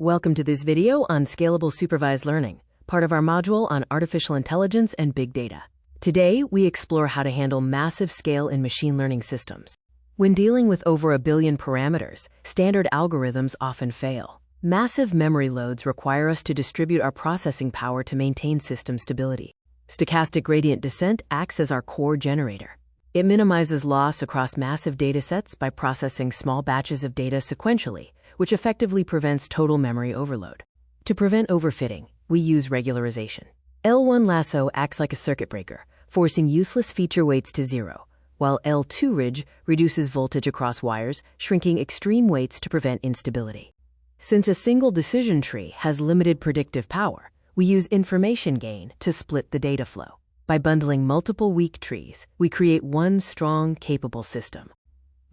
Welcome to this video on Scalable Supervised Learning, part of our module on artificial intelligence and big data. Today, we explore how to handle massive scale in machine learning systems. When dealing with over 1 billion parameters, standard algorithms often fail. Massive memory loads require us to distribute our processing power to maintain system stability. Stochastic gradient descent acts as our core generator. It minimizes loss across massive datasets by processing small batches of data sequentially, which effectively prevents total memory overload. To prevent overfitting, we use regularization. L1 lasso acts like a circuit breaker, forcing useless feature weights to zero, while L2 ridge reduces voltage across wires, shrinking extreme weights to prevent instability. Since a single decision tree has limited predictive power, we use information gain to split the data flow. By bundling multiple weak trees, we create one strong, capable system.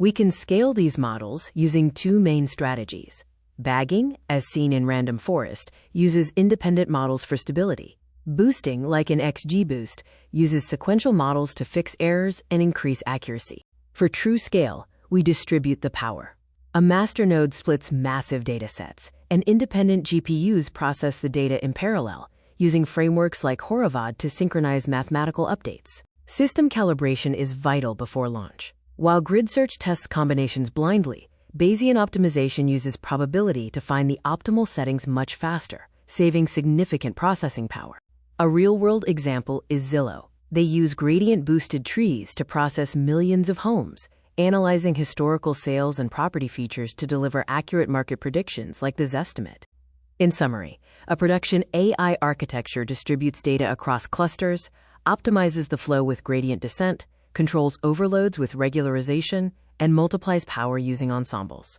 We can scale these models using two main strategies. Bagging, as seen in random forest, uses independent models for stability. Boosting, like in XGBoost, uses sequential models to fix errors and increase accuracy. For true scale, we distribute the power. A master node splits massive datasets, and independent GPUs process the data in parallel, using frameworks like Horovod to synchronize mathematical updates. System calibration is vital before launch. While grid search tests combinations blindly, Bayesian optimization uses probability to find the optimal settings much faster, saving significant processing power. A real-world example is Zillow. They use gradient-boosted trees to process millions of homes, analyzing historical sales and property features to deliver accurate market predictions like the Zestimate. In summary, a production AI architecture distributes data across clusters, optimizes the flow with gradient descent, controls overloads with regularization, and multiplies power using ensembles.